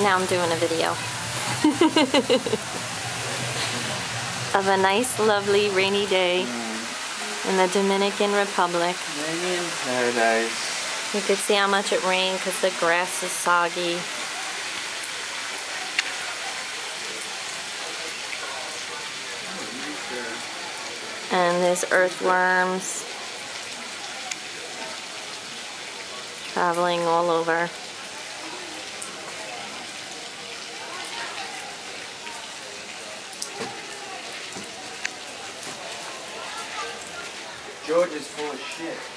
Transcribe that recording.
Now I'm doing a video of a nice, lovely, rainy day in the Dominican Republic. Rainy in paradise. You can see how much it rained because the grass is soggy. And there's earthworms traveling all over. George is full of shit.